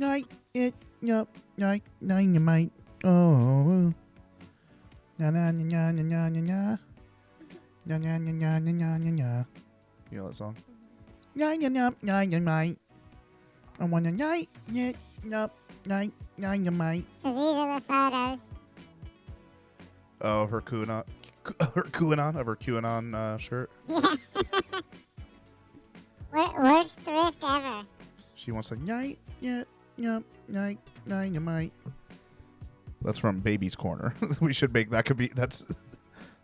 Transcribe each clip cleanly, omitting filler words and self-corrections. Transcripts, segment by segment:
Night, it, yup, night, nine, you might. Oh, na na na na na na na na na na na na na na na. You know that song? Nine, yup, nine, you might. I want a night, it, yup, night, nine, you might. So these are the photos. Oh, her QAnon of her QAnon shirt. Worst thrift ever. She wants a night, yeah, yup, night, nine, you might. That's from Baby's Corner. We should make that. Could be that's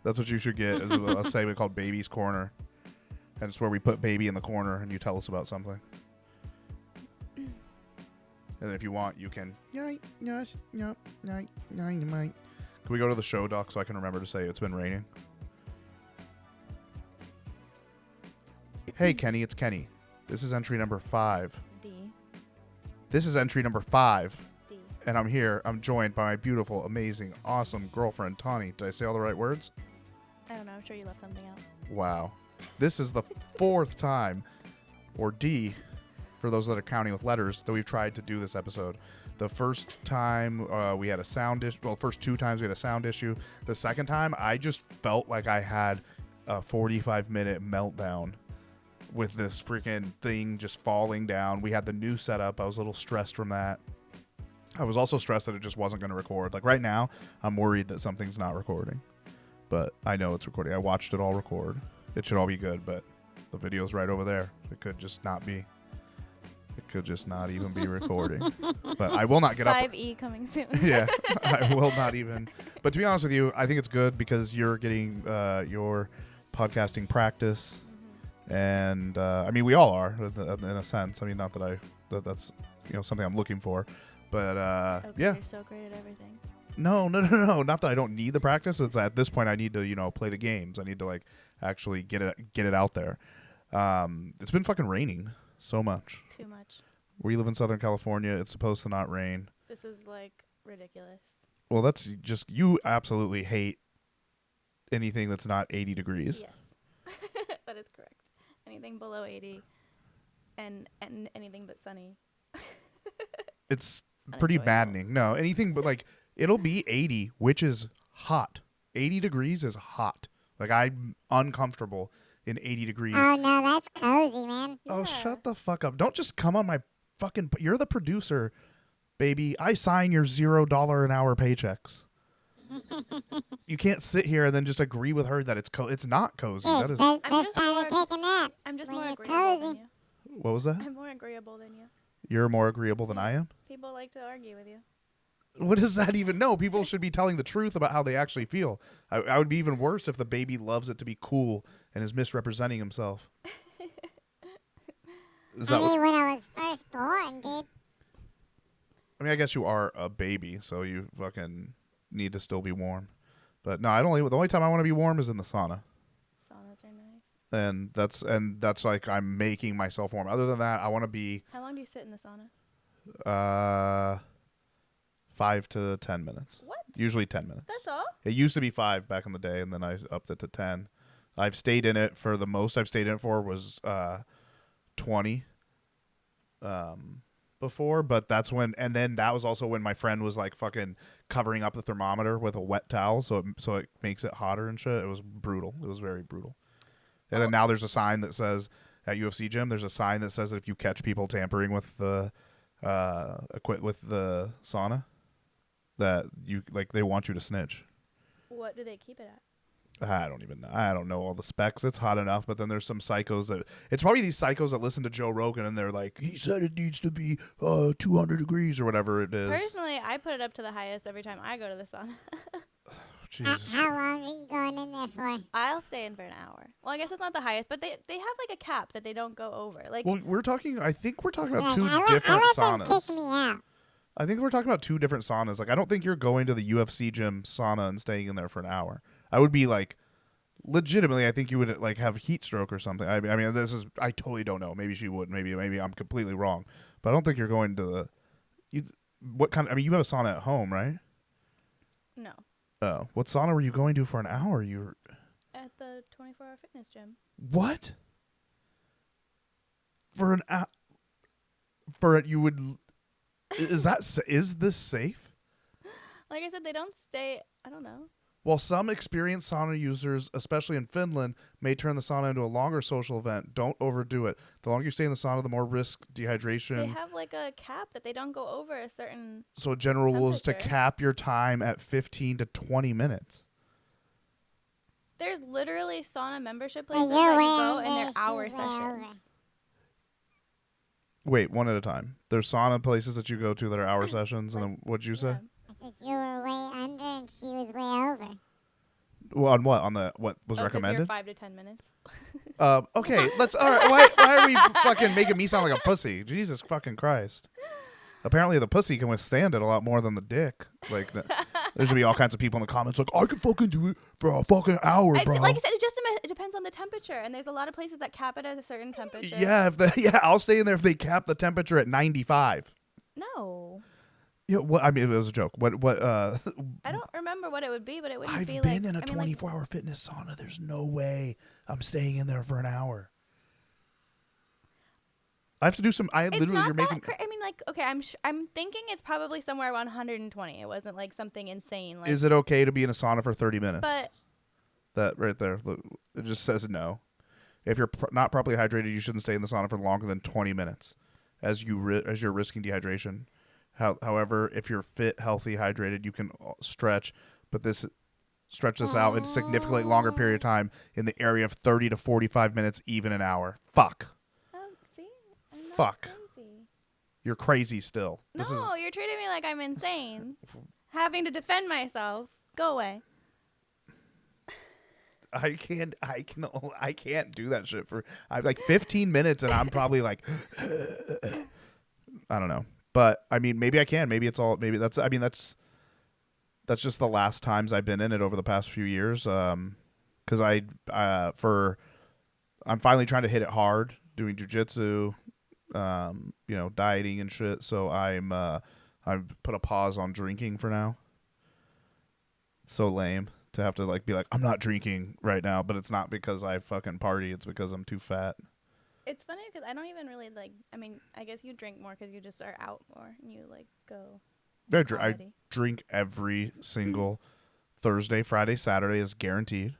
what you should get is a segment called Baby's Corner, and it's where we put Baby in the corner and you tell us about something. And if you want, you can. Night, yes, yup, night, nine, you might. Can we go to the show doc so I can remember to say it's been raining? Hey, Kenny, it's Kenny. This is entry number 5. D. This is entry number 5. D. And I'm here. I'm joined by my beautiful, amazing, awesome girlfriend, Tawny. Did I say all the right words? I don't know. I'm sure you left something out. Wow. This is the 4th time, or D, for those that are counting with letters, that we've tried to do this episode. The first time we had a sound issue. Well, first 2 times we had a sound issue. The second time, I just felt like I had a 45-minute meltdown with this freaking thing just falling down. We had the new setup. I was a little stressed from that. I was also stressed that it just wasn't going to record. Like right now, I'm worried that something's not recording. But I know it's recording. I watched it all record. It should all be good, but the video's right over there. It could just not be. It could just not even be recording. But I will not get 5E coming soon. Yeah, I will not even. But to be honest with you, I think it's good because you're getting your podcasting practice. And I mean, we all are in a sense. I mean, not that that's something I'm looking for, but Okay, yeah. You're so great at everything. No. Not that I don't need the practice. It's at this point I need to play the games. I need to like actually get it out there. It's been fucking raining so much. Too much. We live in Southern California. It's supposed to not rain. This is like ridiculous. Well, that's just you absolutely hate anything that's not 80 degrees. Yes, that is correct. Anything below 80 and anything but sunny. It's pretty maddening. No, anything but like it'll be 80, which is hot. 80 degrees is hot. Like I'm uncomfortable in 80 degrees. Oh no, that's cozy, man. Oh, Yeah. shut the fuck up. Don't just come on my fucking... You're the producer, baby. I sign your $0 an hour paychecks. You can't sit here and then just agree with her that it's not cozy. Yeah, That is... best I'm just time more- to take a nap. I'm just When more you're agreeable than cozy. you. What was that? I'm more agreeable than you. You're more agreeable than I am? People like to argue with you. What does that even know? People should be telling the truth about how they actually feel. I would be even worse if the baby loves it to be cool and is misrepresenting himself. Is that I mean, when I was first born, dude. I mean, I guess you are a baby, so you fucking need to still be warm. But no, the only time I want to be warm is in the sauna. Saunas are nice. And that's like I'm making myself warm. Other than that, I want to be How long do you sit in the sauna? 5 to 10 minutes. What? Usually 10 minutes. That's all? It used to be 5 back in the day, and then I upped it to 10. I've stayed in it for the most I've stayed in it for was 20 before, but that's when, and then that was also when my friend was like fucking covering up the thermometer with a wet towel, so it makes it hotter and shit. It was brutal. It was very brutal. And then now there's a sign that says at UFC gym, there's a sign that says that if you catch people tampering with the with the sauna, that you like they want you to snitch. What do they keep it at? I don't even know. I don't know all the specs. It's hot enough, but then there's some psychos that... It's probably these psychos that listen to Joe Rogan and they're like, he said it needs to be 200 degrees or whatever it is. Personally, I put it up to the highest every time I go to the sauna. Jesus. How long are you going in there for? I'll stay in for an hour. Well, I guess it's not the highest, but they have like a cap that they don't go over. Like, Well, I think we're talking about Like, two I different let them saunas. kick me out. I think we're talking about 2 different saunas. Like, I don't think you're going to the UFC gym sauna and staying in there for an hour. I would be like... Legitimately, I think you would like have heat stroke or something. I mean, I totally don't know. Maybe she would. Maybe I'm completely wrong. But I don't think you're going to the. I mean, you have a sauna at home, right? no. Oh, what sauna were you going to for an hour? At the 24-hour fitness gym. What? For an hour? You would. Is this safe? Like I said, they don't stay. I don't know. While some experienced sauna users, especially in Finland, may turn the sauna into a longer social event, don't overdo it. The longer you stay in the sauna, the more risk dehydration. They have like a cap that they don't go over a certain. So a general rule is to temperature. cap your time at 15 to 20 minutes. There's literally sauna membership Yeah, places you're that you way go and under, they're she's hour way sessions. over. Wait, one at a time. There's sauna places that you go to that are hour sessions, and then what'd you say? Yeah. I said you were way under and she was way over. Well, on what? On the what was 'Cause you're recommended? 5 to 10 minutes. Okay, let's. All right, why are we fucking making me sound like a pussy? Jesus fucking Christ! Apparently, the pussy can withstand it a lot more than the dick. Like, there's gonna be all kinds of people in the comments like, I can fucking do it for a fucking hour, bro. Like I said, it depends on the temperature, and there's a lot of places that cap it at a certain temperature. Yeah, I'll stay in there if they cap the temperature at 95. No. Yeah, what? I mean, it was a joke. What? I don't remember what it would be, but it wouldn't I've be been like. in a I mean, 24-hour fitness sauna. There's no way I'm staying in there for an hour. I have to do some. It's Literally, not you're making. I mean, like, okay, I'm thinking it's probably somewhere around 120. It wasn't like something insane. Like, Is it okay to be in a sauna for 30 minutes? But That right there, look, it just says no. If you're not properly hydrated, you shouldn't stay in the sauna for longer than 20 minutes, as you're risking dehydration. However, if you're fit, healthy, hydrated, you can stretch, but stretch this out in a significantly longer period of time in the area of 30 to 45 minutes, even an hour. Fuck. oh, see, I'm not Fuck. crazy. You're crazy still. No, you're treating me like I'm insane. Having to defend myself. Go away. I can't do that shit for like 15 minutes, and I'm probably like, I don't know. But I mean, maybe I can. Maybe it's all. Maybe that's. I mean, that's just the last times I've been in it over the past few years. Because I'm finally trying to hit it hard, doing jujitsu, dieting and shit. So I've put a pause on drinking for now. So lame to have to like be like, I'm not drinking right now, but it's not because I fucking party. It's because I'm too fat. It's funny because I don't even really like. I mean, I guess you drink more because you just are out more and you like go. I Quality. drink every single Thursday, Friday, Saturday is guaranteed.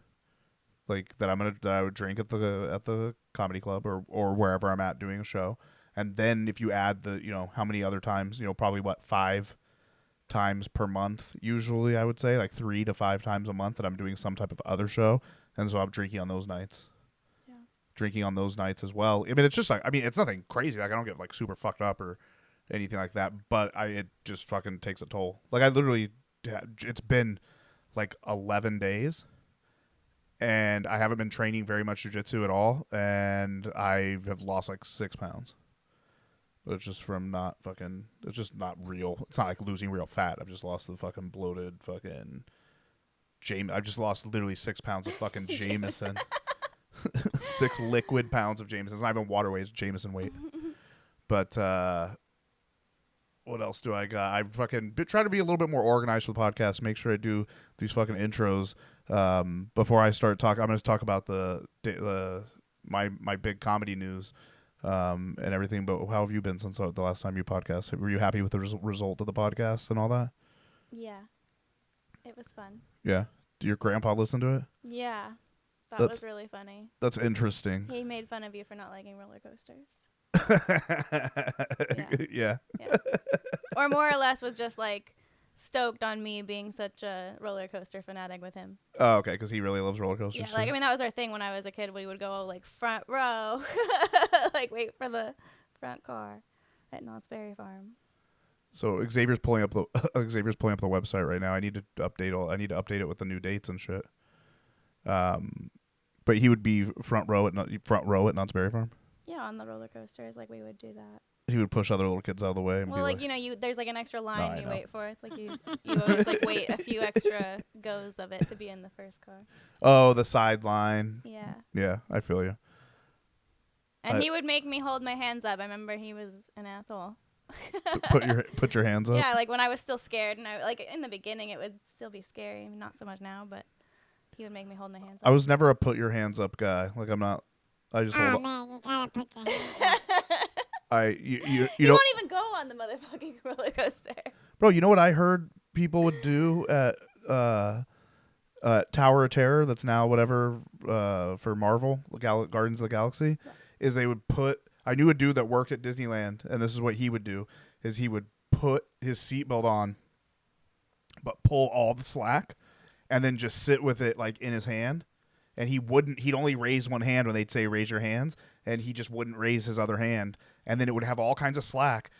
Like that I would drink at the comedy club or wherever I'm at doing a show. And then if you add how many other times, probably 5 times per month, usually I would say like 3 to 5 times a month that I'm doing some type of other show. And so I'm drinking on those nights. Yeah. Drinking on those nights as well. I mean, it's just like, it's nothing crazy. Like I don't get like super fucked up or anything like that, but it just fucking takes a toll. Like I literally, it's been like 11 days and I haven't been training very much jiu-jitsu at all, and I have lost like 6 pounds. It's just from it's just not real. It's not like losing real fat. I've just lost the fucking bloated fucking I just lost literally 6 pounds of fucking Jameson. 6 liquid pounds of Jameson. It's not even water weight, it's Jameson weight. But what else do I got? I fucking try to be a little bit more organized for the podcast. Make sure I do these fucking intros before I start talking. I'm going to talk about my big comedy news and everything. But how have you been since the last time you podcast? Were you happy with the result of the podcast and all that? Yeah, it was fun. Yeah. Did your grandpa listen to it? Yeah, that was really funny. That's interesting. He made fun of you for not liking roller coasters. Yeah. Or more or less was just like stoked on me being such a roller coaster fanatic with him. Oh, okay, because he really loves roller coasters. Yeah, like I mean that was our thing when I was a kid. We would go like front row, like wait for the front car at Knott's Berry Farm. So Xavier's pulling up the website right now. I need to update it with the new dates and shit. But he would be front row at Knott's Berry Farm. Yeah, on the roller coasters, like we would do that. He would push other little kids out of the way. And Well, be like there's like an extra line I you know. wait for. It's like you always like wait a few extra goes of it to be in the first car. Oh, the sideline. Yeah. Yeah, I feel you. And he would make me hold my hands up. I remember he was an asshole. Put your hands up. Yeah, like when I was still scared, and I like in the beginning it would still be scary, not so much now, but he would make me hold my hands up. I was never a put your hands up guy. Like I'm not. I just Oh hold. man, you gotta put your hands up. You know, won't even go on the motherfucking roller coaster. bro, you know what I heard people would do at Tower of Terror, that's now whatever, for Marvel, Guardians of the Galaxy, is they would put. I knew a dude that worked at Disneyland, and this is what he would do: is he would put his seatbelt on, but pull all the slack, and then just sit with it like in his hand. And he'd only raise one hand when they'd say raise your hands, and he just wouldn't raise his other hand, and then it would have all kinds of slack.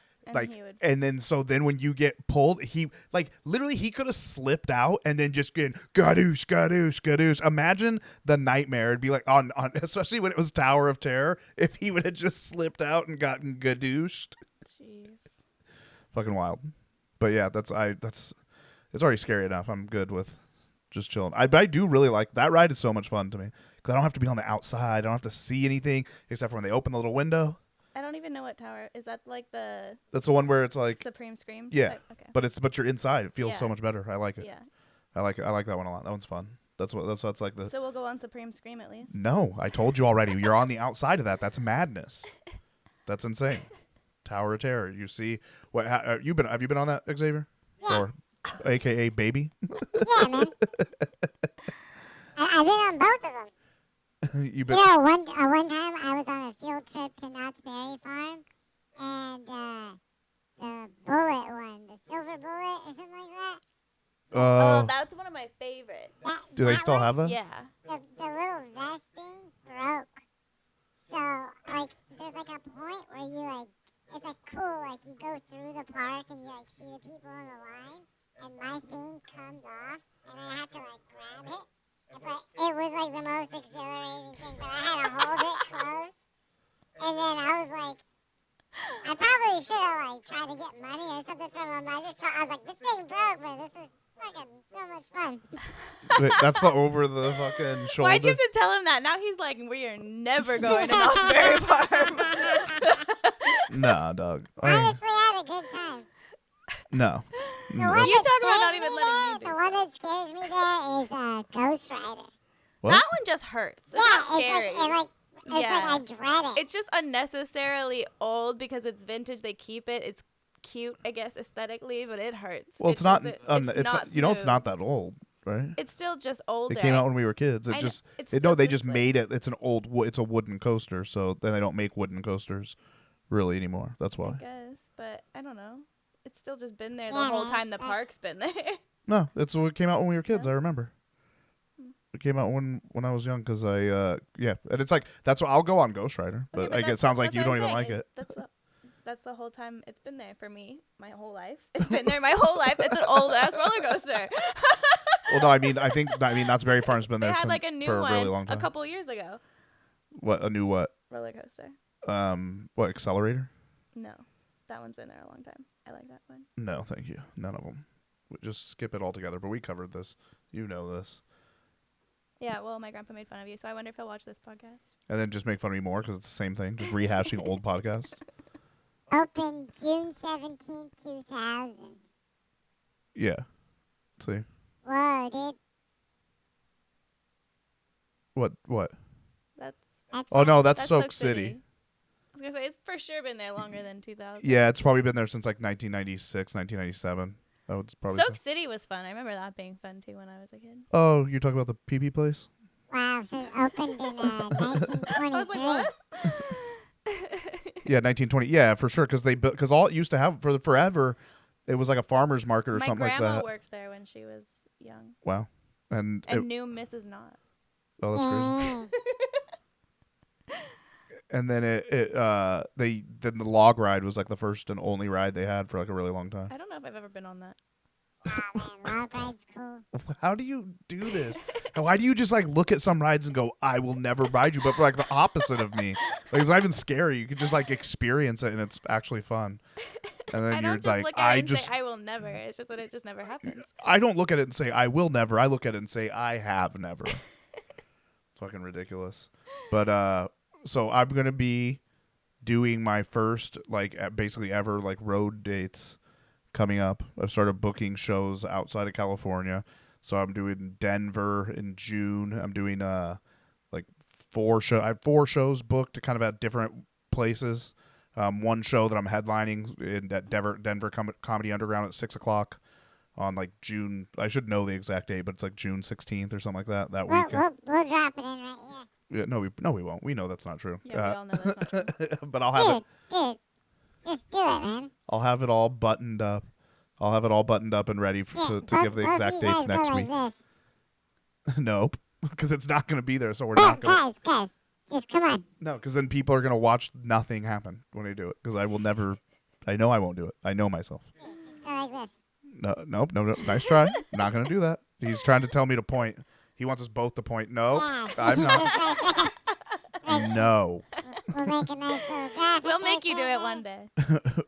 And then when you get pulled, he like literally he could have slipped out and then just get gadoosh, gadoosh, gadoosh. Imagine the nightmare. It'd be like on especially when it was Tower of Terror, if he would have just slipped out and gotten gadooshed. Jeez. Fucking wild. But yeah, it's already scary enough. I'm good with just chilling. But I do really like that ride. Is so much fun to me because I don't have to be on the outside. I don't have to see anything except for when they open the little window. I don't even know what tower is that. Like the That's the one where it's like Supreme Scream. yeah, type? Okay. but you're inside. It feels so Yeah. much better. I like it. Yeah. I like that one a lot. That one's fun. That's like the. So we'll go on Supreme Scream at least. No, I told you already. You're on the outside of that. That's madness. That's insane. Tower of Terror. You see what? Have you been on that, Xavier? Yeah. Or, AKA baby. Yeah, man. I've been on both of them. You been? You know, one time I was on a field trip to Knott's Berry Farm, and the bullet one, the silver bullet or something like that. Oh, that's one of my favorites. Do they that still one, have that? Yeah. The little vest thing broke. So, like, there's like a point where you like, it's like cool, like you go through the park and you like see the people in the line, and my thing comes off, and I have to like grab it. But it was like the most exhilarating thing, but I had to hold it close. And then I was like, I probably should have like tried to get money or something from him. I was like, this thing broke, but this is fucking so much fun. Wait, that's the over the fucking shoulder. Why'd you have to tell him that? Now he's like, we are never going to Knott's Berry Farm. Nah, dog. Honestly, I had a good time. No. The No. one You that talk about scares not even me letting there, me do the one that scares me there is Ghost Rider. What? That one just hurts. It's not scary. It's like I dread it. It's just unnecessarily old because it's vintage. They keep it. It's cute, I guess, aesthetically, but it hurts. Well, it's not. It's not you know, it's smooth. not that old, right? It's still just older. It came out when we were kids. I know. Just It's no, still they just just like- made it. It's an old. It's a wooden coaster, so then they don't make wooden coasters really anymore. That's I why. guess, but I don't know. It's still just been there the Yeah, whole man, time the that's- park's been there. No, it's what came out when we were kids. Yeah. I remember. Hmm. It came out when I was young because and it's like that's what I'll go on Ghost Rider, but Okay, it sounds like that's you what don't I'm even saying, like is it. That's the whole time it's been there for me, my whole life. It's been there my whole life. It's an old ass roller coaster. Well, no, I mean Knott's Berry Farm's been They there had since, like a new for a one really long time. a couple years ago. What a new what? Roller coaster. What Accelerator? No, that one's been there a long time. I like that one. No, thank you. None of them. Just skip it altogether. But we covered this. You know this. Yeah, well, my grandpa made fun of you, so I wonder if he'll watch this podcast. And then just make fun of me more because it's the same thing. Just rehashing old podcasts. Opened June 17th, 2000. Yeah. See? Whoa, dude. What? That's Oh, no, that's Soak City. I was gonna say it's for sure been there longer than 2000. Yeah, it's probably been there since like 1996, 1997. I would probably Soak say. City was fun. I remember that being fun too when I was a kid. Oh, you're talking about the pee-pee place? Wow, so it opened in 1923. I was like, what? Yeah, 1920. Yeah, for sure. Because all it used to have for forever, it was like a farmer's market or My something like grandma that. worked there when she was young Wow. And and knew Mrs. Knott. oh, that's crazy. Dang. And then then the log ride was like the first and only ride they had for like a really long time. I don't know if I've ever been on that. Oh, man, log ride's cool. How do you do this? And why do you just like look at some rides and go, I will never ride you, but for like the opposite of me? Like it's not even scary. You can just like experience it and it's actually fun. And then I you're don't just like, look at it and say I will never. It's just that it just never happens. I don't look at it and say I will never. I look at it and say I have never. Fucking ridiculous. But so I'm gonna be doing my first basically ever like road dates coming up. I've started booking shows outside of California. So I'm doing Denver in June. I'm doing like 4 shows. I have 4 shows booked kind of at different places. One show that I'm headlining at Denver Comedy Underground at 6:00 on like June. I should know the exact date, but it's like June 16th or something like that. That weekend. We'll drop it in right here. Yeah, no, we won't. We know that's not true. Yeah, we all know that's not true. But I'll have it. Dude, just do it, man. I'll have it all buttoned up. I'll have it all buttoned up and ready to give the exact dates next week. Nope, because it's not going to be there, so we're not going to. Guys, just come on. No, because then people are going to watch nothing happen when I do it, because I will never. I know I won't do it. I know myself. Just go like this. No. Nice try. Not going to do that. He's trying to tell me to point. He wants us both to point. No, Yeah. I'm not. No. We'll make a nice little graphic. We'll make you do right it there. one day.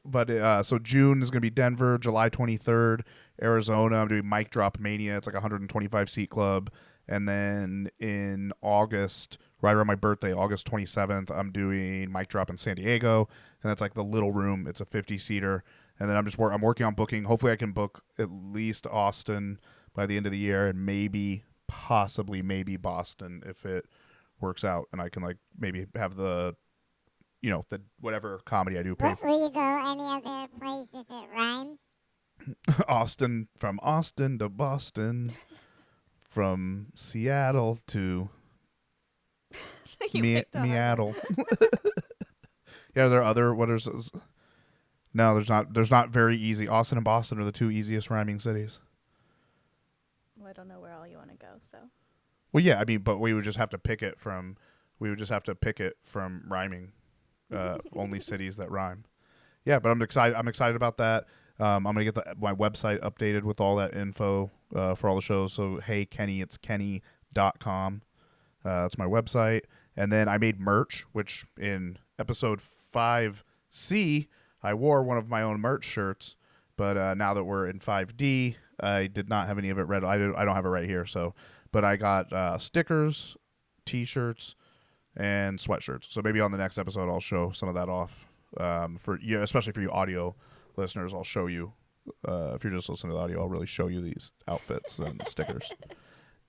But so June is going to be Denver, July 23rd, Arizona. I'm doing Mic Drop Mania. It's like a 125 seat club. And then in August, right around my birthday, August 27th, I'm doing Mic Drop in San Diego. And that's like the little room. It's a 50-seater. And then I'm working on booking. Hopefully I can book at least Austin by the end of the year, and maybe Boston if it works out, and I can like maybe have the whatever comedy I do pay for. Will you go any other place if it rhymes? Austin, from Austin to Boston, from Seattle to You picked a hard Meattle. Yeah, there are other what is those? No, there's not very easy. Austin and Boston are the two easiest rhyming cities. Well, I don't know where all you want to go, so. Well, yeah, I mean, but we would just have to pick it from rhyming, only cities that rhyme. Yeah, but I'm excited about that. I'm gonna get my website updated with all that info for all the shows. So hey Kenny, it's kenny.com. That's my website. And then I made merch, which in episode 5C, I wore one of my own merch shirts. But now that we're in 5D, I did not have any of it read. I don't have it right here. So, but I got stickers, T-shirts, and sweatshirts. So maybe on the next episode, I'll show some of that off for you, especially for you audio listeners. I'll show you if you're just listening to the audio. I'll really show you these outfits and stickers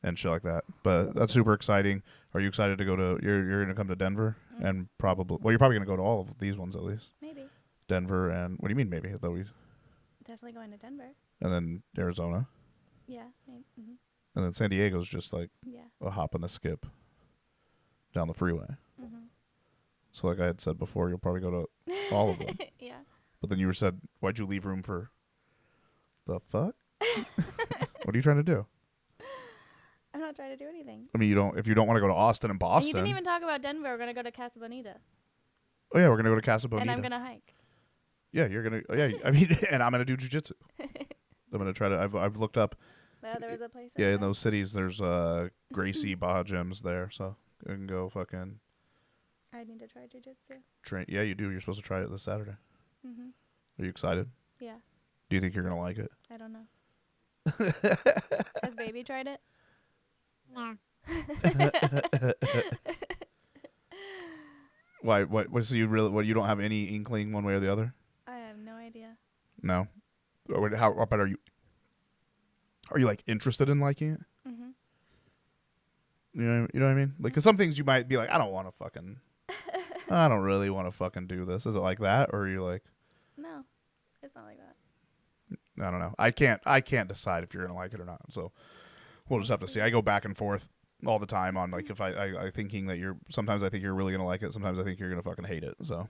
and shit like that. But that's super exciting. Are you excited to go to? You're gonna come to Denver and probably you're probably gonna go to all of these ones at least. Maybe. Denver and what do you mean maybe? Though we. Definitely going to Denver. And then Arizona. Yeah. Maybe. Mm-hmm. And then San Diego's just like Yeah. a hop and a skip down the freeway. Mm-hmm. So like I had said before, you'll probably go to all of them. Yeah. But then you said, why'd you leave room for the fuck? What are you trying to do? I'm not trying to do anything. I mean, if you don't want to go to Austin and And Boston. you didn't even talk about Denver. We're going to go to Casa Bonita. Oh yeah, we're going to go to Casa Bonita. And I'm going to hike. Yeah, you're going to, yeah, I mean, and I'm going to do jujitsu. I'm going to try to, I've looked up. Oh, there was a place. Yeah, right in there? those cities, there's Gracie Baja gyms there. So you can go fucking I need to try jujitsu. train. Yeah, you do. You're supposed to try it this Saturday. Mm-hmm. Are you excited? Yeah. Do you think you're going to like it? I don't know. Has Baby tried it? No. Why? What? So you really? What? You don't have any inkling one way or the other? I have no idea. No. How about are you? Are you like interested in liking it? Mm-hmm. You know what I mean? Like, cause some things you might be like, I don't want to fucking. I don't really want to fucking do this. Is it like that, or are you like? No, it's not like that. I don't know. I can't decide if you're gonna like it or not. So we'll just have to see. I go back and forth all the time on like if I thinking that sometimes I think you're really gonna like it, sometimes I think you're gonna fucking hate it. So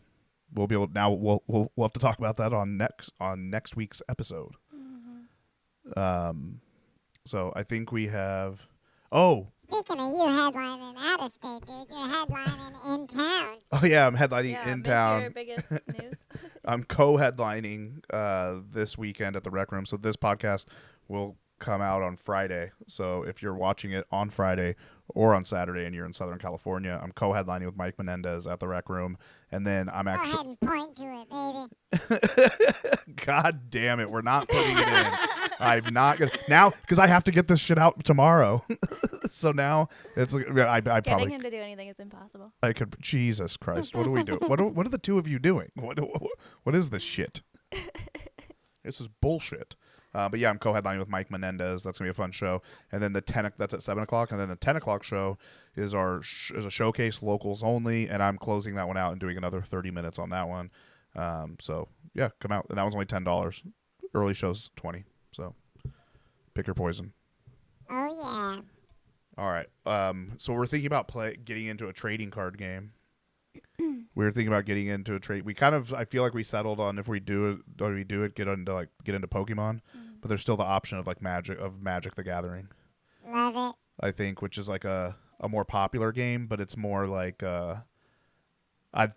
we'll be able now we'll have to talk about that on next week's episode. Mm-hmm. So I think we have Speaking of you headlining out of state, dude, you're headlining in town. oh yeah, I'm headlining Yeah, in what's town. your biggest news? I'm co-headlining this weekend at the Rec Room. So this podcast will come out on Friday. So if you're watching it on Friday or on Saturday and you're in Southern California, I'm co-headlining with Mike Menendez at the Rec Room. And then I'm Go actually... ahead and point to it, baby. God damn it. We're not putting it in. I'm not going to... Now, because I have to get this shit out tomorrow. So now it's... I Getting probably... him to do anything is impossible. I could... Jesus Christ. What do we do? What are the two of you doing? What is this shit? This is bullshit. But yeah, I'm co-headlining with Mike Menendez. That's gonna be a fun show. And then that's at 7:00, and then the 10:00 show is is a showcase, locals only, and I'm closing that one out and doing another 30 minutes on that one. So yeah, come out. And that one's only $10. Early show's 20. So pick your poison. Oh yeah. All right. So we're thinking about getting into a trading card game. We were thinking about getting into a trade. We kind of, I feel like we settled on if we do it, get into Pokemon. But there's still the option of like Magic the Gathering. Love it. I think, which is like a more popular game, but it's more like I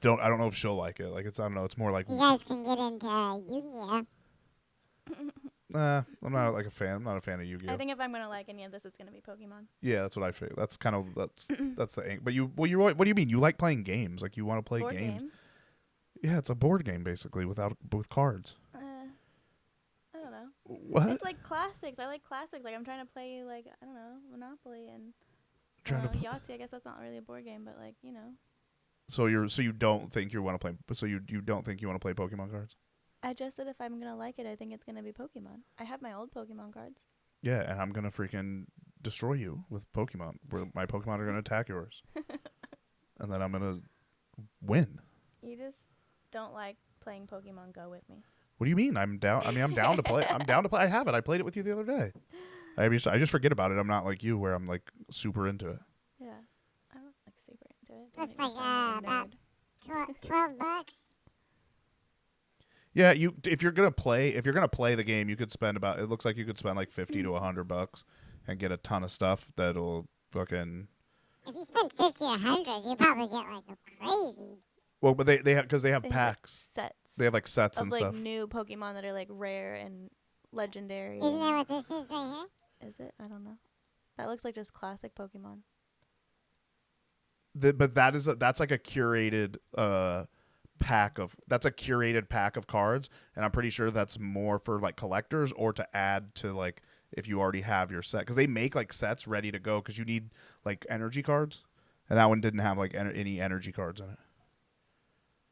don't know if she'll like it. Like I don't know. It's more like You guys can get into Yu-Gi-Oh. I'm not like a fan. I'm not a fan of Yu-Gi-Oh. I think if I'm gonna like any of this, it's gonna be Pokemon. Yeah, that's what I feel. That's kind of that's the. But what do you mean? You like playing games? Like you want to play Board games? Yeah, it's a board game basically with cards. I don't know. What? It's like classics. I like classics. Like I'm trying to play like I don't know Monopoly and Yahtzee. I guess that's not really a board game, but like So you don't think you want to play? So you don't think you want to play Pokemon cards? I just said if I'm gonna like it, I think it's gonna be Pokemon. I have my old Pokemon cards. Yeah, and I'm gonna freaking destroy you with Pokemon. Where my Pokemon are gonna attack yours, and then I'm gonna win. You just don't like playing Pokemon Go with me. What do you mean? I'm down. I mean, I'm down to play. I'm down to play. I have it. I played it with you the other day. I just forget about it. I'm not like you, where I'm like super into it. Yeah, I'm not like super into it. Looks like about $12. Yeah, if you're gonna play the game, you could spend about. It looks like you could spend like $50 to $100 and get a ton of stuff that'll fucking. If you spend 50 or 100, you probably get like a crazy. Well, but they have because they have They packs. have, like, sets. They have like sets of and like stuff. new Pokemon that are like rare and legendary. Isn't that what this is right here? Is it? I don't know. That looks like just classic Pokemon. But that's like a curated pack of cards, and I'm pretty sure that's more for like collectors or to add to like if you already have your set, because they make like sets ready to go because you need like energy cards, and that one didn't have like any energy cards in it.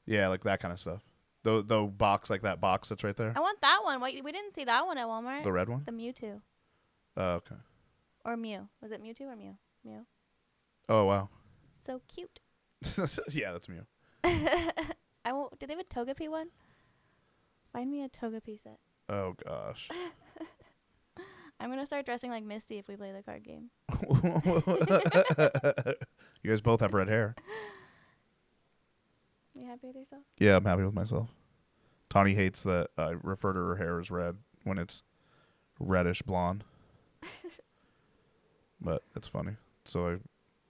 Yeah, like that kind of stuff. The box, like that box that's right there. I want that one. Wait, we didn't see that one at Walmart. The red one. The Mewtwo. Oh, okay. Or Mew. Was it Mewtwo or Mew? Mew. Oh wow. So cute. Yeah, that's Mew. I won't. Do they have a Togepi one? Find me a Togepi set. Oh gosh. I'm gonna start dressing like Misty if we play the card game. You guys both have red hair. You happy with yourself? Yeah, I'm happy with myself. Tawny hates that I refer to her hair as red when it's reddish blonde. But it's funny. So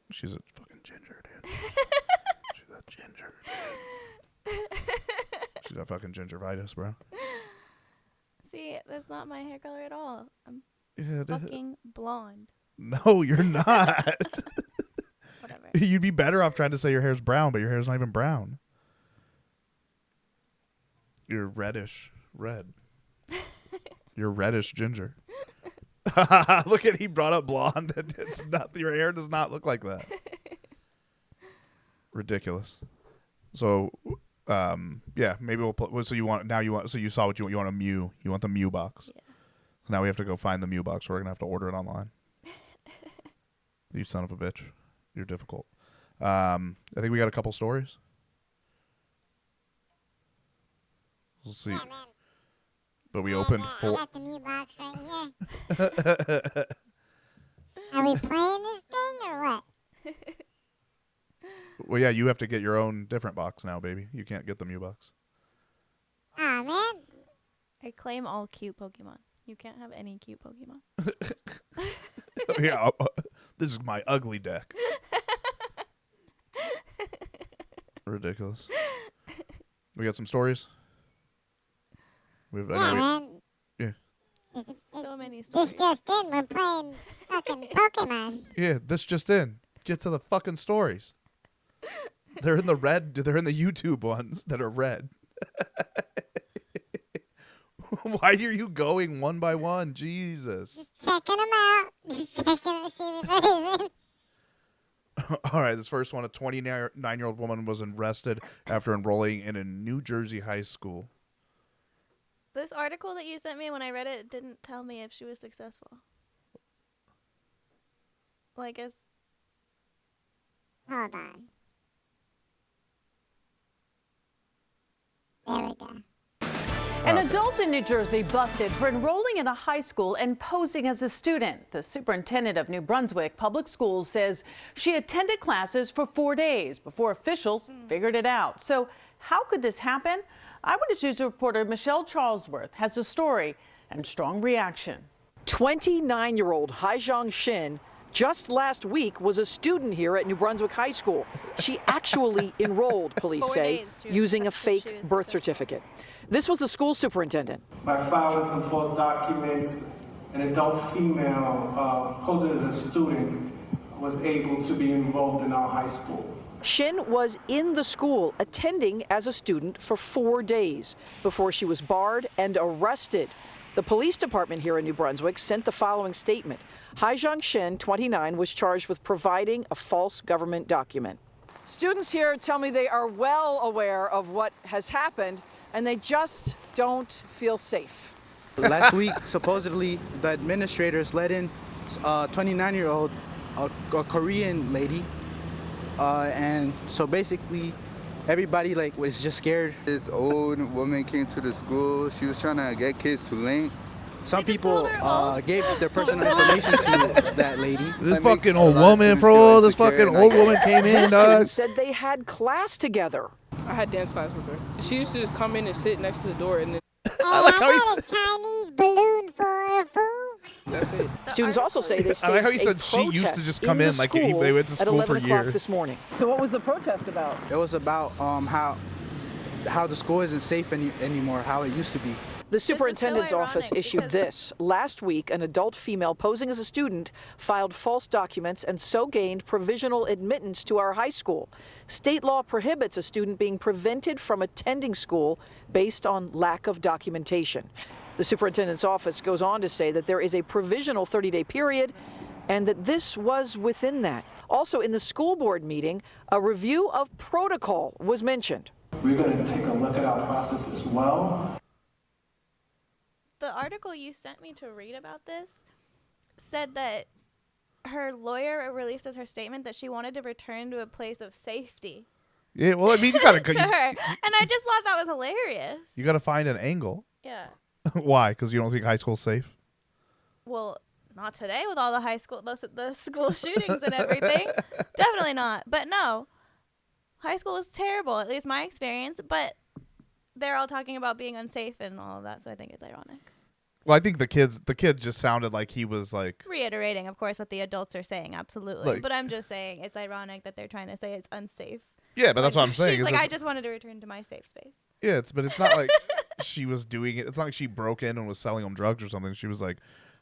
she's a fucking ginger, dude. She's a ginger, dude. She's got fucking gingivitis, bro. See, that's not my hair color at all. I'm Yeah, fucking blonde. no, you're not. Whatever. You'd be better off trying to say your hair's brown, but your hair's not even brown. You're reddish red. You're reddish ginger. Look at he brought up blonde, and it's not. Your hair does not look like that. Ridiculous. So, yeah, maybe we'll play. So you saw what you want. You want a Mew. You want the Mew box. Yeah. So now we have to go find the Mew box. We're gonna have to order it online. You son of a bitch. You're difficult. I think we got a couple stories. We'll see. Yeah, man. But we opened I 4. got the Mew box right here. Are we playing this thing or what? Well, yeah, you have to get your own different box now, baby. You can't get the Mew box. Aw, man. I claim all cute Pokemon. You can't have any cute Pokemon. Yeah, this is my ugly deck. Ridiculous. We got some stories. Yeah, man. Yeah. So many stories. This just in, we're playing fucking Pokemon. Yeah, this just in. Get to the fucking stories. They're in the red. They're in the YouTube ones that are red. Why are you going one by one? Jesus. Just checking them out. Just checking to see if anybody's in. All right, this first one, a 29-year-old woman was arrested after enrolling in a New Jersey high school. This article that you sent me, when I read it, didn't tell me if she was successful. Well, I guess. Hold on. There we America. An adult in New Jersey busted for enrolling in a high school and posing as a student. The superintendent of New Brunswick Public Schools says she attended classes for 4 days before officials figured it out. So how could this happen? Eyewitness News reporter Michelle Charlesworth has the story and strong reaction. 29-year-old Haijong Shin just last week was a student here at New Brunswick High School. She actually enrolled, police say, using a fake birth certificate. This was the school superintendent. By filing some false documents, an adult female posing as a student was able to be enrolled in our high school. Shin was in the school attending as a student for 4 days before she was barred and arrested. The police department here in New Brunswick sent the following statement. Haijong Shin, 29, was charged with providing a false government document. Students here tell me they are well aware of what has happened and they just don't feel safe. Last week, supposedly, the administrators let in a 29-year-old, a Korean lady, and so basically, everybody was just scared. This old woman came to the school. She was trying to get kids to link. Some people gave their personal information to that lady. This fucking old woman, bro. This fucking old woman came in, dog. Said they had class together. I had dance class with her. She used to just come in and sit next to the door and then... I got a Chinese balloon for a fool. That's it. Students also say this. I like how he said she used to just come in like they went to school for years. This morning. So what was the protest about? It was about how the school isn't safe anymore, how it used to be. The superintendent's office issued this. Last week, an adult female posing as a student filed false documents and so gained provisional admittance to our high school. State law prohibits a student being prevented from attending school based on lack of documentation. The superintendent's office goes on to say that there is a provisional 30-day period and that this was within that. Also, in the school board meeting, a review of protocol was mentioned. We're going to take a look at our process as well. The article you sent me to read about this said that her lawyer released as her statement that she wanted to return to a place of safety. Yeah, well, I mean, you gotta to her, and I just thought that was hilarious. You gotta find an angle. Yeah. Why? Because you don't think high school's safe? Well, not today with all the the school shootings and everything. Definitely not. But no, high school was terrible, at least my experience. But they're all talking about being unsafe and all of that, so I think it's ironic. Well, I think the kid just sounded like he was like reiterating, of course, what the adults are saying, absolutely. But I'm just saying it's ironic that they're trying to say it's unsafe. Yeah, but that's what I'm saying. She's like, I just wanted to return to my safe space. Yeah, but it's not like she was doing it. It's not like she broke in and was selling them drugs or something. She was like,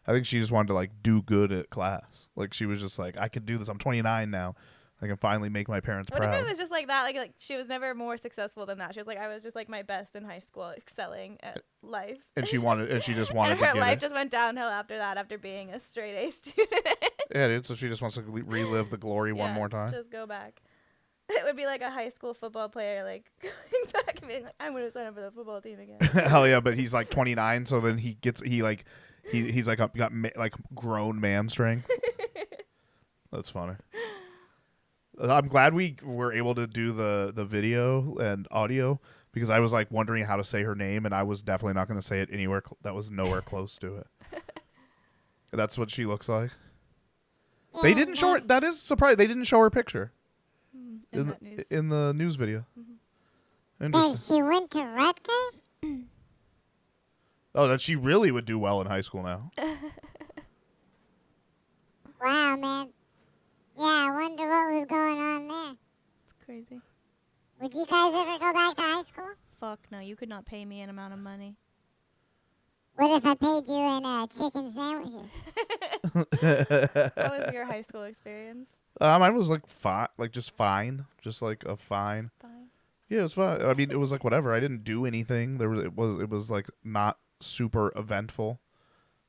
I think she just wanted to like do good at class. Like she was just like, I can do this. I'm 29 now. I can finally make my parents proud. What if it was just like that? Like she was never more successful than that. She was like, I was just like my best in high school, excelling at life. And she just wanted and to her get life it. just went downhill after that, after being a straight A student. Yeah, dude. So she just wants to relive the glory one more time. Just go back. It would be like a high school football player, like going back and being like, I'm going to sign up for the football team again. Hell yeah! But he's like 29, so then he's like got like grown man strength. That's funny. I'm glad we were able to do the video and audio because I was like wondering how to say her name, and I was definitely not going to say it anywhere that was nowhere close to it. That's what she looks like. They didn't show her. That is surprising. They didn't show her picture in the news video. Hey, she went to Rutgers? Oh, that she really would do well in high school now. Wow, man. Yeah, I wonder what was going on there. It's crazy. Would you guys ever go back to high school? Fuck no, you could not pay me an amount of money. What if I paid you in chicken sandwiches? What was your high school experience? Mine was like just fine, just like a fine. Fine. Yeah, it was fine. I mean, it was like whatever. I didn't do anything. It was like not super eventful.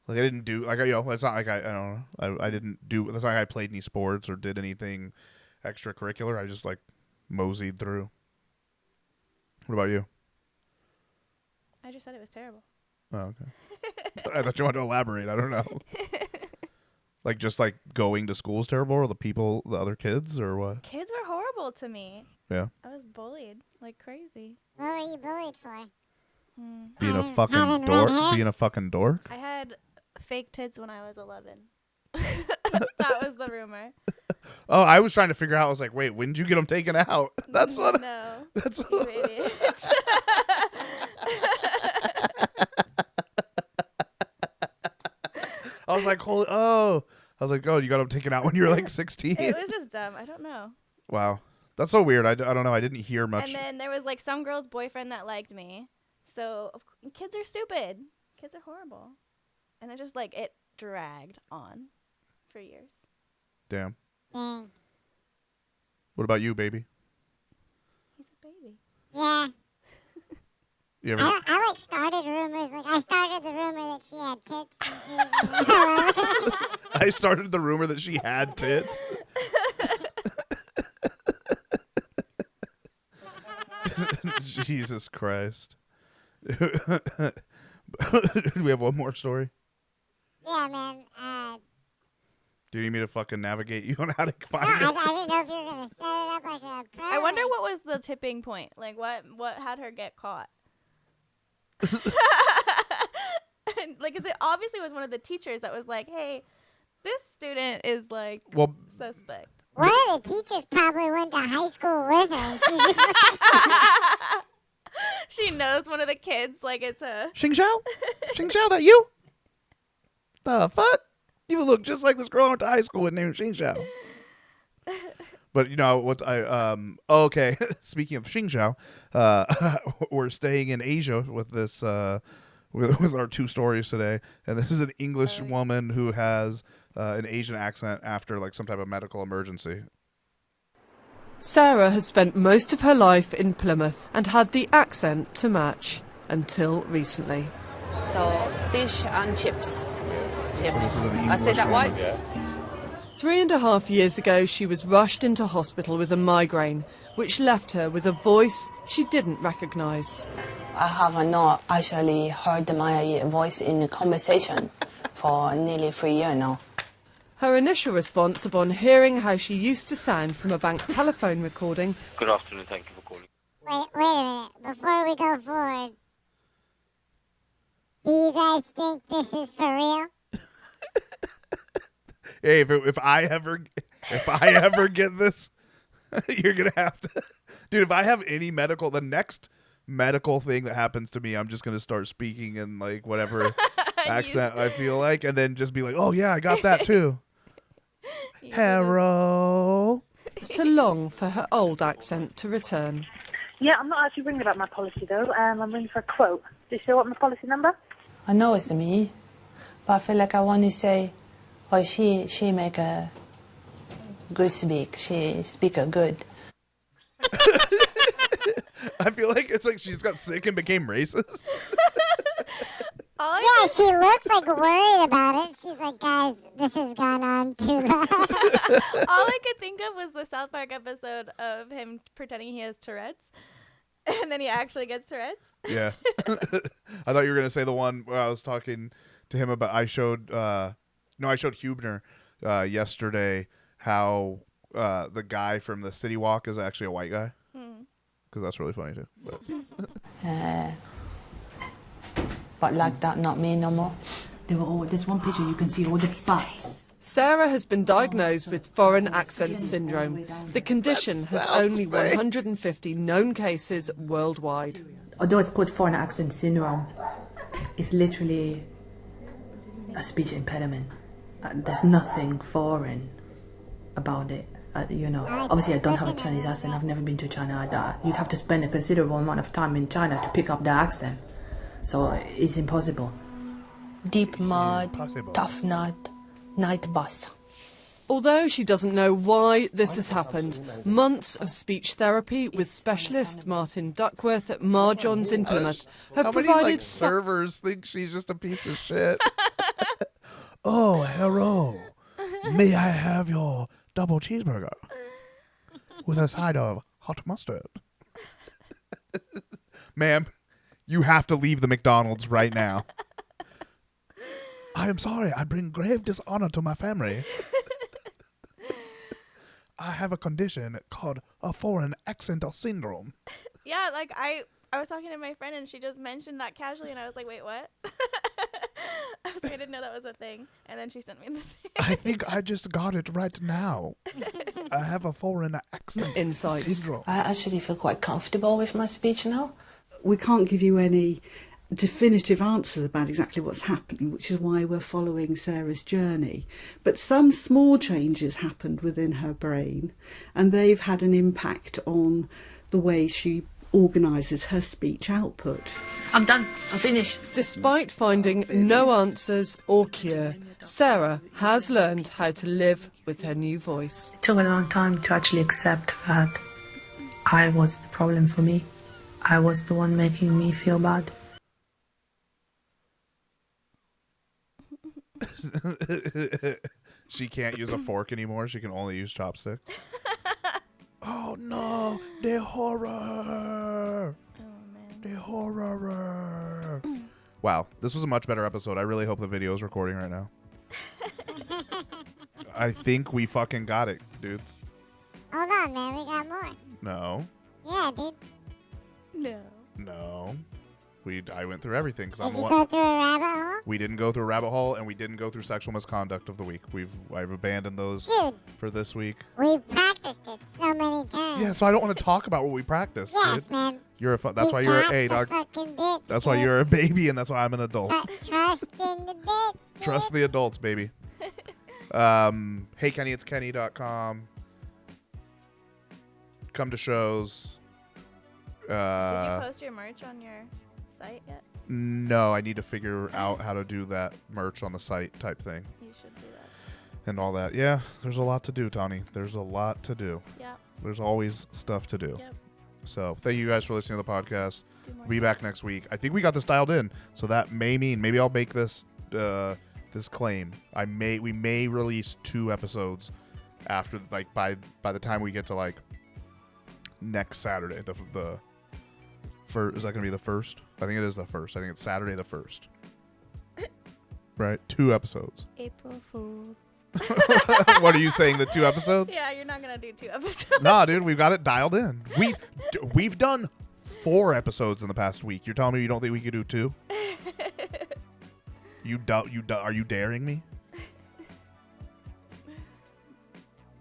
Like I didn't do it's not like I don't know. I didn't do. It's not like I played any sports or did anything extracurricular. I just like moseyed through. What about you? I just said it was terrible. Oh, okay. I thought you wanted to elaborate. I don't know. Like just like going to school is terrible, or the other kids, or what? Kids were horrible to me. Yeah. I was bullied like crazy. What were you bullied for? Being a fucking dork. Being a fucking dork. I had fake tits when I was 11. That was the rumor. Oh, I was trying to figure out. I was like, wait, when did you get them taken out? That's what. No. That's You idiot. I was like, holy. Oh, I was like, oh, you got them taken out when you were like 16. It was just dumb. I don't know. Wow, that's so weird. I don't know. I didn't hear much. And then there was like some girl's boyfriend that liked me. So kids are stupid. Kids are horrible. And it just like it dragged on for years. Damn. Dang. What about you, baby? He's a baby. Yeah. You ever? I like started rumors. Like I started the rumor that she had tits. And she was I started the rumor that she had tits. Jesus Christ. Do we have one more story? Yeah, man. Do you need me to fucking navigate you on how to find No, it? I didn't know if you were gonna set it up like a pro. I wonder what was the tipping point. Like what had her get caught? And, like it obviously was one of the teachers that was like, "Hey, this student is like suspect." One of the teachers probably went to high school with her. And she's just She knows one of the kids. Like it's a Xing Xiao? Xing Xiao, that you? The fuck? You look just like this girl I went to high school with named Xing Xiao. But you know what? Okay. Speaking of Xing Xiao, we're staying in Asia with this with our two stories today, and this is an English woman who has an Asian accent after like some type of medical emergency. Sarah has spent most of her life in Plymouth and had the accent to match until recently. So fish and chips. So this is an English I said that woman. right? 3.5 years ago, she was rushed into hospital with a migraine, which left her with a voice she didn't recognise. I have not actually heard my voice in a conversation for nearly 3 years now. Her initial response upon hearing how she used to sound from a bank telephone recording. Good afternoon, thank you for calling. wait a minute. Before we go forward, do you guys think this is for real? Hey, if I ever get this, you're gonna have to, dude. If I have any the next medical thing that happens to me, I'm just gonna start speaking in like whatever accent I feel like, and then just be like, oh yeah, I got that too. Hello. It's to long for her old accent to return. Yeah, I'm not actually ringing about my policy though. I'm ringing for a quote. Do you still want my policy number? I know it's me, but I feel like I want to say, oh, she make a good speak. She speak a good. I feel like it's like she's got sick and became racist. Yeah, she looks like worried about it. She's like, guys, this has gone on too long. All I could think of was the South Park episode of him pretending he has Tourette's, and then he actually gets Tourette's. Yeah. I thought you were going to say the one where I was talking to him about, I showed Hubner yesterday how the guy from the City Walk is actually a white guy. Because that's really funny too. But like that, not me no more. There's one picture you can see all the butts. Sarah has been diagnosed with foreign accent syndrome. The condition has only 150 known cases worldwide. Although it's called foreign accent syndrome, it's literally a speech impediment. There's nothing foreign about it. Obviously I don't have a Chinese accent. I've never been to China. You'd have to spend a considerable amount of time in China to pick up the accent. So it's impossible. Deep mud, tough nut, night bus. Although she doesn't know why this has happened, months of speech therapy with specialist Martin Duckworth at Marjohn's in Plymouth have How provided many servers think she's just a piece of shit? Oh, hello. May I have your double cheeseburger with a side of hot mustard? Ma'am, you have to leave the McDonald's right now. I am sorry. I bring grave dishonor to my family. I have a condition called a foreign accent syndrome. Yeah, like I was talking to my friend and she just mentioned that casually, and I was like, wait, what? I was like, I didn't know that was a thing. And then she sent me the thing. I think I just got it right now. I have a foreign accent. Insights. Syndrome. I actually feel quite comfortable with my speech now. We can't give you any definitive answers about exactly what's happening, which is why we're following Sarah's journey. But some small changes happened within her brain, and they've had an impact on the way she organises her speech output. I'm done. I'm finished. Despite finding no answers or cure, Sarah has learned how to live with her new voice. It took a long time to actually accept that I was the problem for me. I was the one making me feel bad. She can't use a fork anymore. She can only use chopsticks. Oh no, the horror. The horror. Wow, this was a much better episode. I really hope the video is recording right now. I think we fucking got it, dudes. Hold on, man. We got more. No. Yeah, dude. No. I went through everything because I'm Did the you one. go through a rabbit hole? We didn't go through a rabbit hole, and we didn't go through sexual misconduct of the week. I've abandoned those for this week. We've practiced it so many times. Yeah, so I don't want to talk about what we practiced. Yes, dude. man. That's why you're a dog. Bits, That's why you're a baby, and that's why I'm an adult. Trust in the bits. Trust the adults, baby. Hey Kenny, it's Kenny.com. Come to shows. Did you post your merch on your site yet? No, I need to figure out how to do that merch on the site type thing. You should do that. And all that. Yeah, there's a lot to do, Tawny. There's a lot to do. Yeah. There's always stuff to do. Yep. So thank you guys for listening to the podcast. We'll be back next week. I think we got this dialed in, so that may mean maybe I'll make this this claim. We may release 2 episodes after, like, by the time we get to, like, next Saturday. Is that gonna be the 1st? I think it is the 1st. I think it's Saturday the 1st. Right? 2 episodes. April Fools. What are you saying? The 2 episodes? Yeah, you're not gonna do 2 episodes. Nah, dude, we've got it dialed in. We've done 4 episodes in the past week. You're telling me you don't think we could do 2? Are you daring me?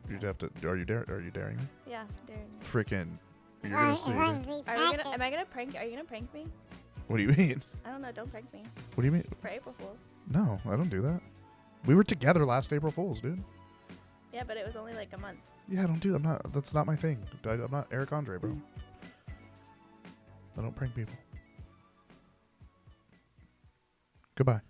You'd have to. Are you daring me? Yeah, daring me. Freaking. You're gonna see. Am I gonna prank? Are you gonna prank me? What do you mean? I don't know. Don't prank me. What do you mean? For April Fools. No, I don't do that. We were together last April Fools, dude. Yeah, but it was only like a month. Yeah, I don't do. That's not my thing. I'm not Eric Andre, bro. I don't prank people. Goodbye.